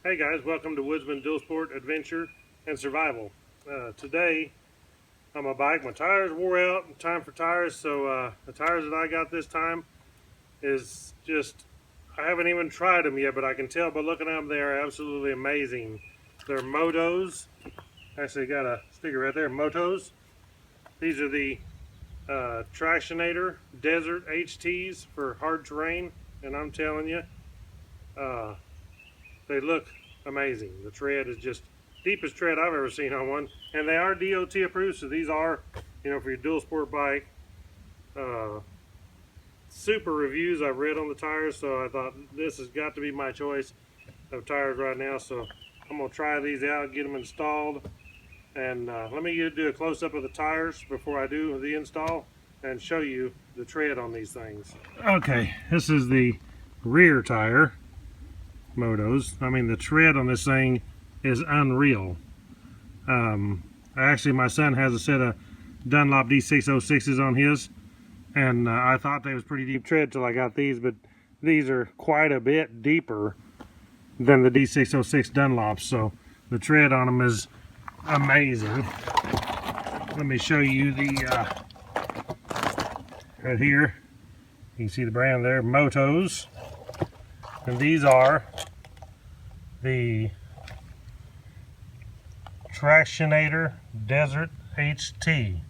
Hey guys, welcome to Woodzman Dual Sport Adventure and Survival. Today on my bike, my tires wore out, time for tires, so the tires that I got this time is just, I haven't even tried them yet, but I can tell by looking at them they are absolutely amazing. They're MotoZ, actually got a sticker right there, MotoZ. These are the Tractionator Desert HTs for hard terrain, and I'm telling you, they look amazing. The tread is just deepest tread I've ever seen on one, and they are DOT approved, so these are, you know, for your dual sport bike. Super reviews I've read on the tires, so I thought this has got to be my choice of tires right now. So I'm gonna try these out, get them installed, and let me do a close-up of the tires before I do the install and show you the tread on these things. Okay, this is the rear tire. MotoZ. I mean, the tread on this thing is unreal. Actually, my son has a set of Dunlop D606s on his, and I thought they was pretty deep tread till I got these, but these are quite a bit deeper than the D606 Dunlops, so the tread on them is amazing. Let me show you the right here. You can see the brand there, MotoZ. And these are the Tractionator Desert HT.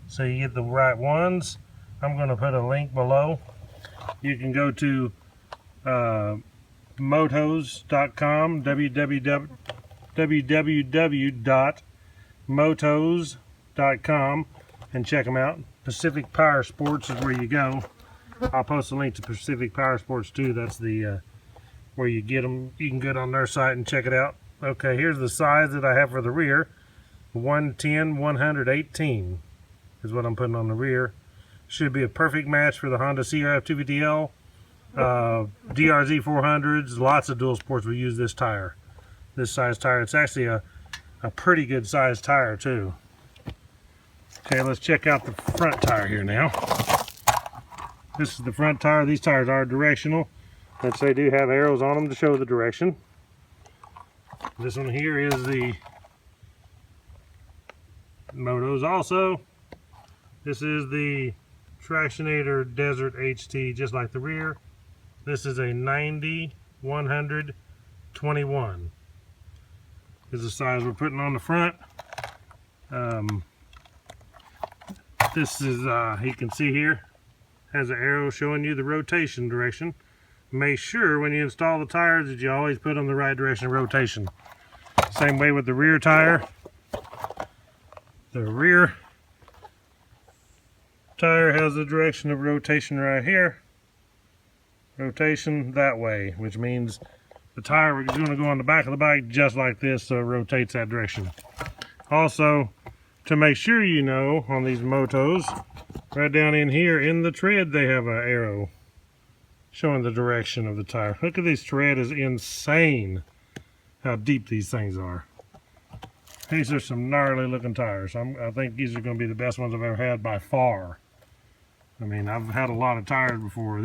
So you get the right ones. I'm going to put a link below. You can go to motoz.com, www.motoz.com, and check them out. Pacific Power Sports is where you go. I'll post a link to Pacific Power Sports too. That's the where you get them. You can go on their site and check it out. Okay, here's the size that I have for the rear. 110, 118 is what I'm putting on the rear. Should be a perfect match for the Honda CRF250L, DRZ 400s. Lots of dual sports will use this tire, this size tire. It's actually a pretty good size tire too. Okay, let's check out the front tire here now. This is the front tire. These tires are directional, which they do have arrows on them to show the direction. This one here is the MotoZ also. This is the Tractionator Desert HT, just like the rear. This is a 90-100-21. This is the size we're putting on the front. This is, you can see here, has an arrow showing you the rotation direction. Make sure when you install the tires that you always put them the right direction of rotation. Same way with the rear tire. The rear tire has the direction of rotation right here. Rotation that way, which means the tire is going to go on the back of the bike just like this, so it rotates that direction. Also, to make sure you know, on these MotoZ, right down in here in the tread they have an arrow showing the direction of the tire. Look at this tread, is insane how deep these things are. These are some gnarly looking tires. I think these are going to be the best ones I've ever had by far. I mean, I've had a lot of tires before.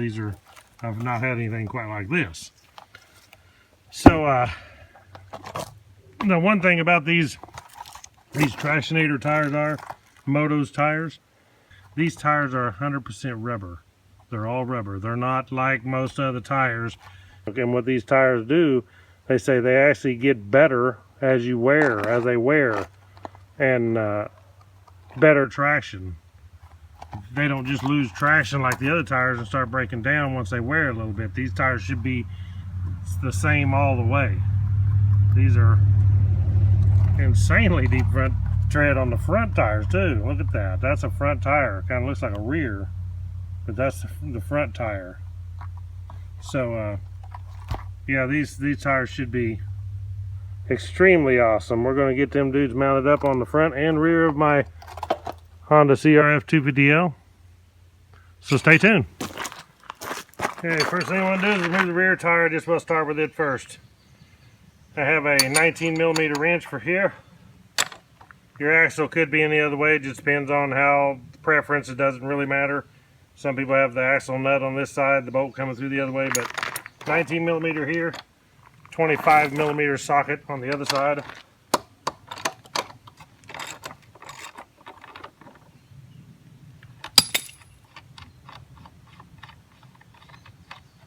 I've not had anything quite like this. So the one thing about these Tractionator tires are, MotoZ tires, these tires are 100% rubber. They're all rubber. They're not like most other tires. And what these tires do, they say they actually get better as they wear, and better traction. They don't just lose traction like the other tires and start breaking down once they wear a little bit. These tires should be the same all the way. These are insanely deep front tread on the front tires too. Look at that. That's a front tire. Kind of looks like a rear, but that's the front tire. So yeah, these tires should be extremely awesome. We're going to get them dudes mounted up on the front and rear of my Honda CRF250L. So stay tuned. Okay, first thing I want to do is remove the rear tire. I just want to start with it first. I have a 19mm wrench for here. Your axle could be any other way. It just depends on how preference. It doesn't really matter. Some people have the axle nut on this side, the bolt coming through the other way, but 19mm here, 25mm socket on the other side.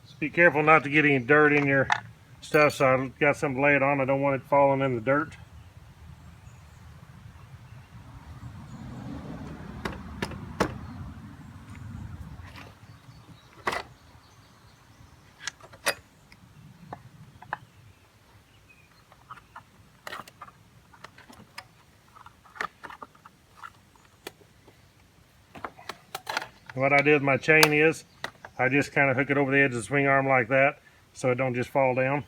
Just be careful not to get any dirt in your stuff, so I've got something to lay it on. I don't want it falling in the dirt. What I did with my chain is I just kind of hook it over the edge of the swing arm like that so it don't just fall down.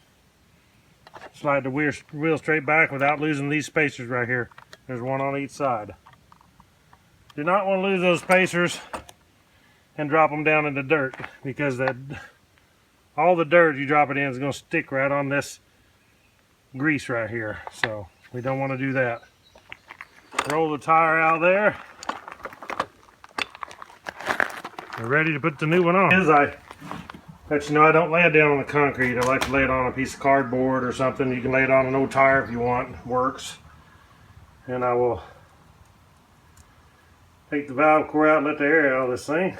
Slide the wheel straight back without losing these spacers right here. There's one on each side. Do not want to lose those spacers and drop them down in the dirt, because all the dirt you drop it in is going to stick right on this grease right here. So we don't want to do that. Roll the tire out of there. We're ready to put the new one on. I let you know I don't lay it down on the concrete. I like to lay it on a piece of cardboard or something. You can lay it on an old tire if you want. It works. And I will take the valve core out and let the air out of this thing.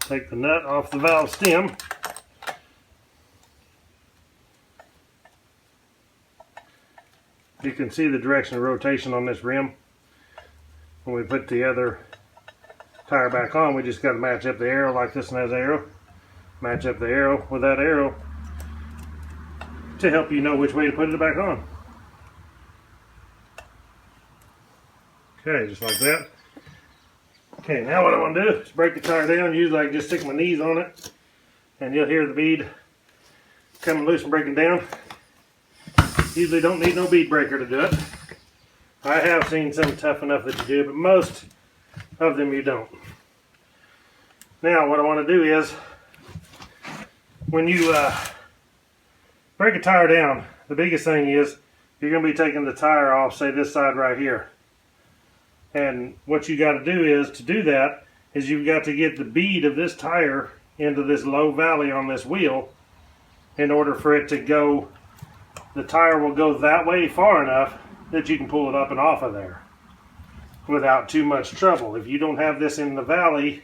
Take the nut off the valve stem. You can see the direction of rotation on this rim. When we put the other tire back on, we just got to match up the arrow like this one has arrow. Match up the arrow with that arrow to help you know which way to put it back on. Okay, just like that. Okay, now what I want to do is break the tire down. Usually I can just stick my knees on it and you'll hear the bead coming loose and breaking down. Usually don't need no bead breaker to do it. I have seen some tough enough that you do, but most of them you don't. Now what I want to do is, when you break a tire down, the biggest thing is you're going to be taking the tire off, say this side right here. And what you got to do is, to do that, is you've got to get the bead of this tire into this low valley on this wheel in order for it to go. The tire will go that way far enough that you can pull it up and off of there without too much trouble. If you don't have this in the valley,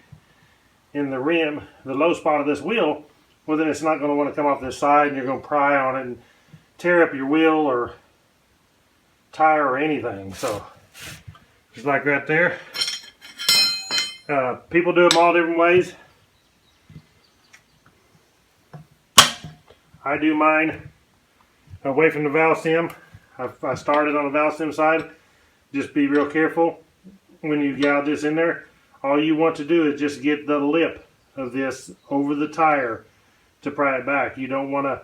in the rim, the low spot of this wheel, well then it's not going to want to come off this side and you're going to pry on it and tear up your wheel or tire or anything. So just like right there. People do them all different ways. I do mine away from the valve stem. I started on the valve stem side. Just be real careful when you gouge this in there. All you want to do is just get the lip of this over the tire to pry it back. You don't want to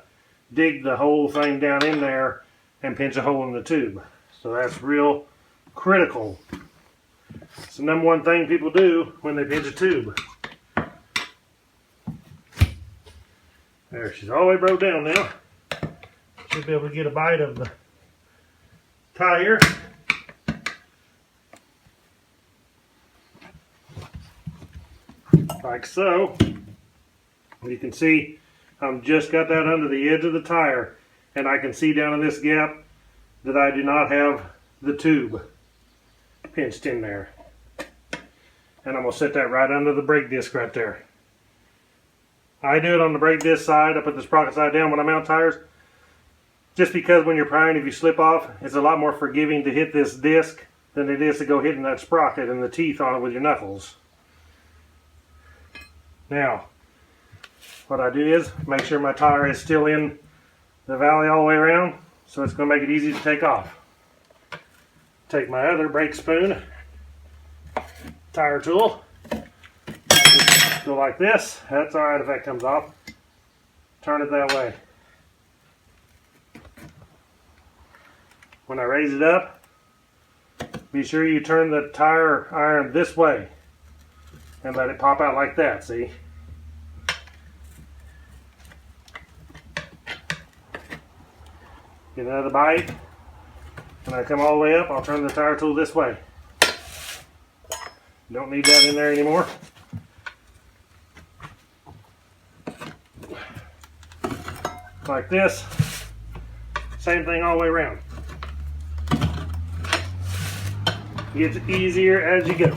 dig the whole thing down in there and pinch a hole in the tube. So that's real critical. It's the number one thing people do when they pinch a tube. There, she's all the way broke down now. Should be able to get a bite of the tire. Like so. You can see I've just got that under the edge of the tire, and I can see down in this gap that I do not have the tube pinched in there. And I'm going to set that right under the brake disc right there. I do it on the brake disc side. I put the sprocket side down when I mount tires, just because when you're prying, if you slip off, it's a lot more forgiving to hit this disc than it is to go hitting that sprocket and the teeth on it with your knuckles. Now, what I do is make sure my tire is still in the valley all the way around, so it's going to make it easy to take off. Take my other brake spoon, tire tool, just go like this. That's alright if that comes off. Turn it that way. When I raise it up, be sure you turn the tire iron this way. and let it pop out like that, see? Get another bite. When I come all the way up, I'll turn the tire tool this way. Don't need that in there anymore. Like this. Same thing all the way around. It gets easier as you go.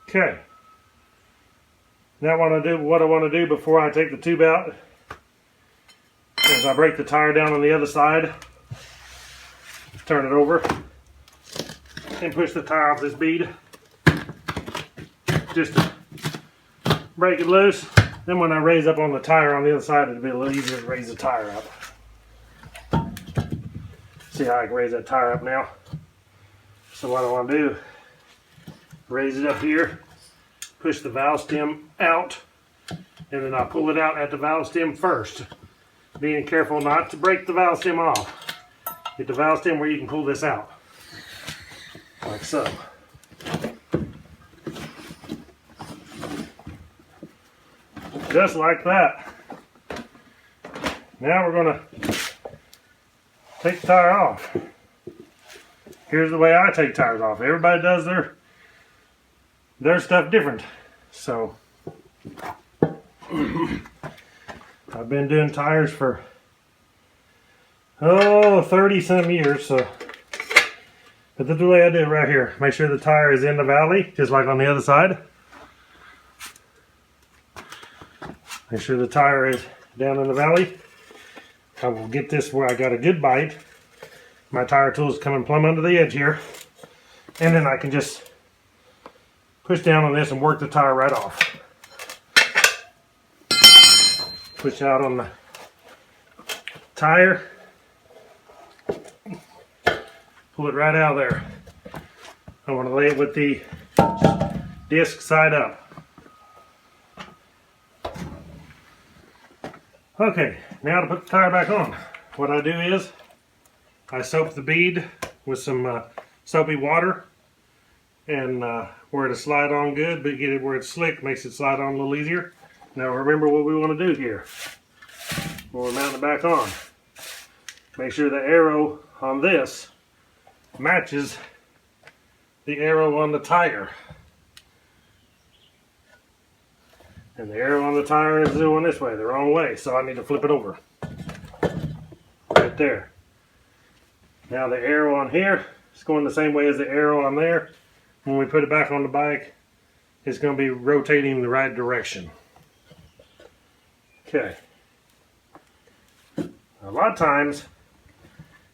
Okay. Now what I want to do before I take the tube out is I break the tire down on the other side, turn it over, and push the tire off this bead. Just to break it loose. Then when I raise up on the tire on the other side, it'll be a little easier to raise the tire up. See how I can raise that tire up now? So what I want to do, raise it up here, push the valve stem out, and then I pull it out at the valve stem first. Being careful not to break the valve stem off. Get the valve stem where you can pull this out. Like so. Just like that. Now we're going to take the tire off. Here's the way I take tires off. Everybody does their stuff different. So I've been doing tires for 30 some years, so but this is the way I do it right here. Make sure the tire is in the valley, just like on the other side. Make sure the tire is down in the valley. I will get this where I got a good bite. My tire tool is coming plumb under the edge here, and then I can just push down on this and work the tire right off. Push out on the tire. Pull it right out of there. I want to lay it with the disc side up. Okay, now to put the tire back on. What I do is I soak the bead with some soapy water, and where it'll slide on good, but get it where it's slick, makes it slide on a little easier. Now remember what we want to do here. When we mount it back on, make sure the arrow on this matches the arrow on the tire. And the arrow on the tire is going this way, the wrong way, so I need to flip it over. Right there. Now the arrow on here is going the same way as the arrow on there. When we put it back on the bike, it's going to be rotating the right direction. Okay. A lot of times,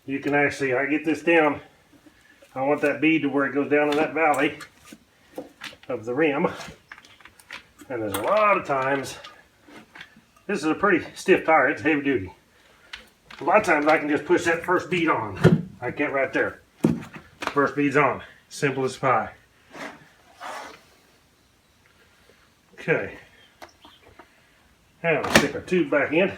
you can actually, I get this down, I want that bead to where it goes down in that valley of the rim. And there's a lot of times, this is a pretty stiff tire, it's heavy duty. A lot of times I can just push that first bead on. I can't right there. First bead's on. Simple as pie. Okay. Now let's stick our tube back in.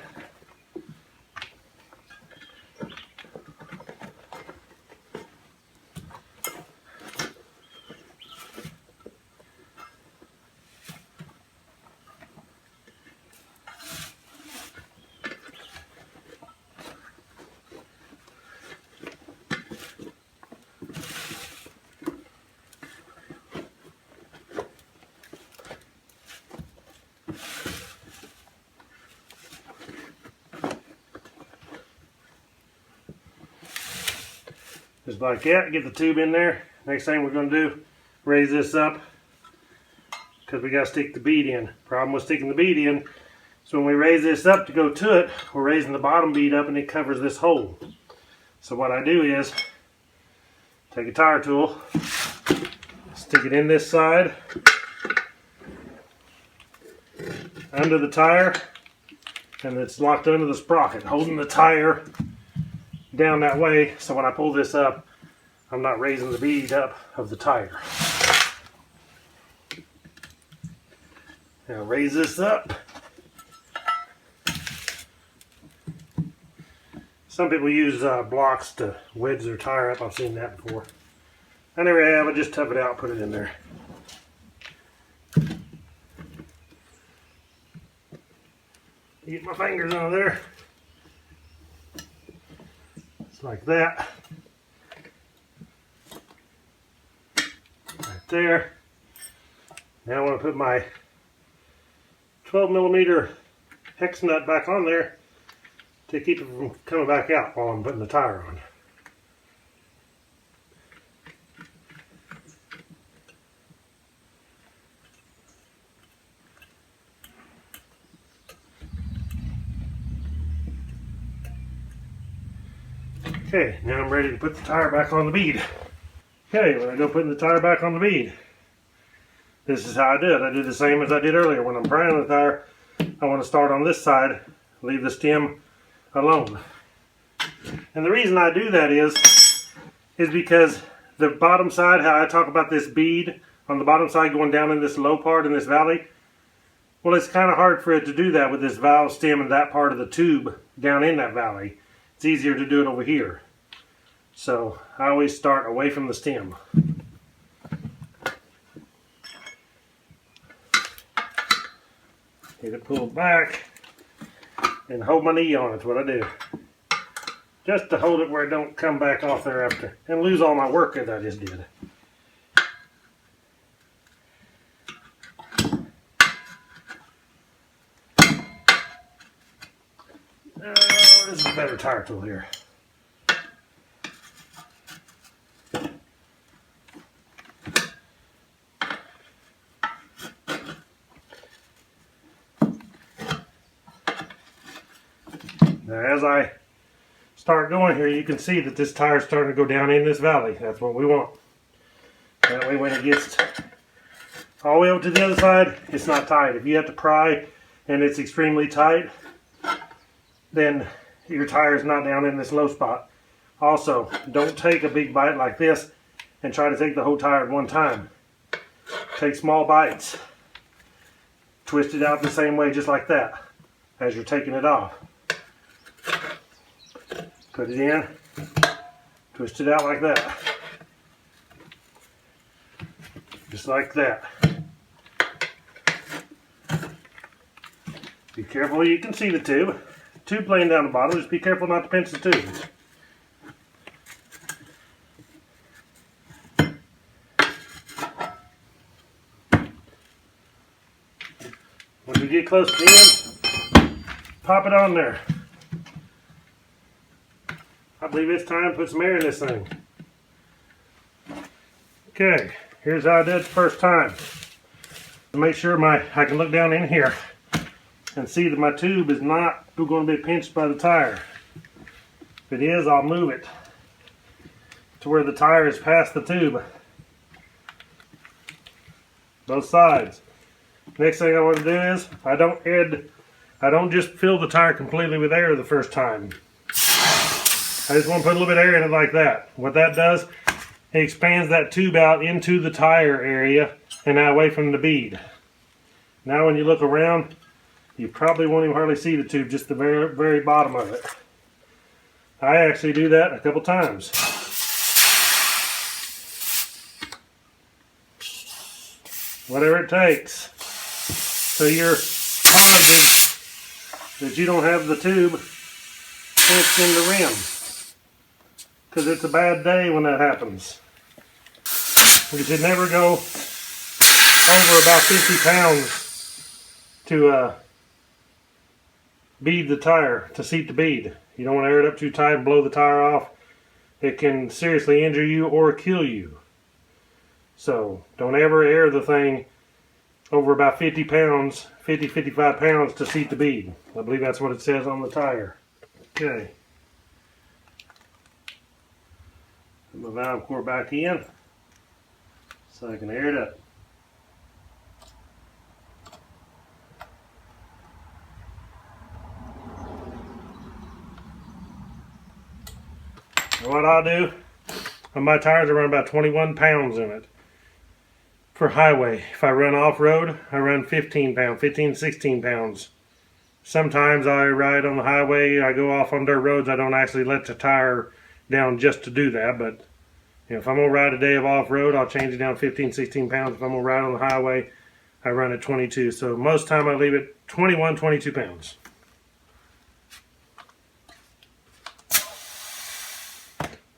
Just like that, get the tube in there. Next thing we're going to do, raise this up, because we got to stick the bead in. Problem with sticking the bead in, so when we raise this up to go to it, we're raising the bottom bead up and it covers this hole. So what I do is, take a tire tool, stick it in this side, under the tire, and it's locked under the sprocket, holding the tire down that way, so when I pull this up, I'm not raising the bead up of the tire. Now raise this up. Some people use blocks to wedge their tire up. I've seen that before. I never have. I just tough it out, put it in there. Get my fingers under there. Just like that. Right there. Now I want to put my 12mm hex nut back on there to keep it from coming back out while I'm putting the tire on. Okay, now I'm ready to put the tire back on the bead. Okay, when I go putting the tire back on the bead, this is how I did. I did the same as I did earlier. When I'm priming the tire, I want to start on this side, leave the stem alone. And the reason I do that is because the bottom side, how I talk about this bead on the bottom side going down in this low part in this valley, well, it's kind of hard for it to do that with this valve stem and that part of the tube down in that valley. It's easier to do it over here. So I always start away from the stem. Get it pulled back and hold my knee on it's what I do. Just to hold it where it don't come back off there after and lose all my work that I just did. This is a better tire tool here. Now as I start going here, you can see that this tire is starting to go down in this valley. That's what we want. That way when it gets all the way up to the other side, it's not tight. If you have to pry and it's extremely tight, then your tire is not down in this low spot. Also, don't take a big bite like this and try to take the whole tire at one time. Take small bites. Twist it out the same way, just like that, as you're taking it off. Put it in, twist it out like that. Just like that. Be careful, you can see the tube. Tube laying down the bottom, just be careful not to pinch the tube. When you get close to the end, pop it on there. I believe it's time to put some air in this thing. Okay, here's how I did it the first time. To make sure I can look down in here and see that my tube is not going to be pinched by the tire. If it is, I'll move it to where the tire is past the tube. Both sides. Next thing I want to do is, I don't just fill the tire completely with air the first time. I just want to put a little bit of air in it like that. What that does, it expands that tube out into the tire area and now away from the bead. Now when you look around, you probably won't even hardly see the tube, just the very, very bottom of it. I actually do that a couple times. Whatever it takes. So you're positive that you don't have the tube pinched in the rim. Because it's a bad day when that happens. You should never go over about 50 pounds to bead the tire, to seat the bead. You don't want to air it up too tight and blow the tire off. It can seriously injure you or kill you. So don't ever air the thing over about 50 pounds, 55 pounds to seat the bead. I believe that's what it says on the tire. Okay. Put my valve core back in so I can air it up. And what I'll do, On my tires, I run about 21 pounds in it for highway. If I run off-road, I run 15 pounds, 15, 16 pounds. Sometimes I ride on the highway, I go off on dirt roads, I don't actually let the tire down just to do that, but you know, if I'm going to ride a day of off-road, I'll change it down 15, 16 pounds. If I'm going to ride on the highway, I run at 22. So most time I leave it 21, 22 pounds.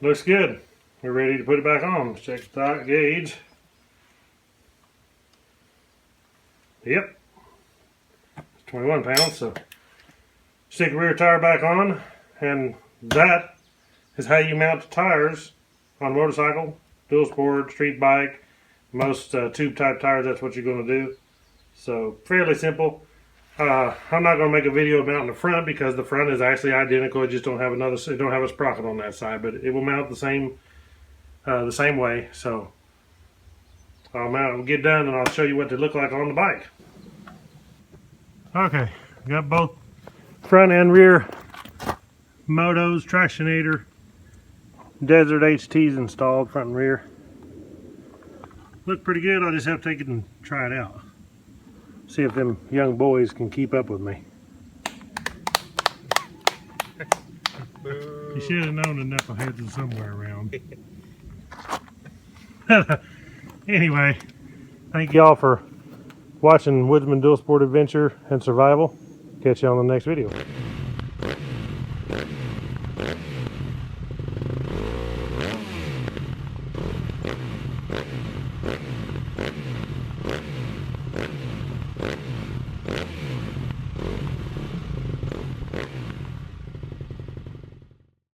Looks good. We're ready to put it back on. Let's check the tire gauge. Yep. 21 pounds, so stick the rear tire back on, and that is how you mount the tires on a motorcycle, dual sport, street bike, most tube type tires. That's what you're going to do. So fairly simple. I'm not going to make a video of mounting the front because the front is actually identical. It just don't have a sprocket on that side, but it will mount the same way. So I'll mount and get done, and I'll show you what they look like on the bike. Okay, got both front and rear MotoZ Tractionator Desert HTs installed, front and rear. Look pretty good. I'll just have to take it and try it out. See if them young boys can keep up with me. You should have known the knuckleheads are somewhere around. Anyway, thank y'all for watching Woodzman Dual Sport Adventure and Survival. Catch you on the next video.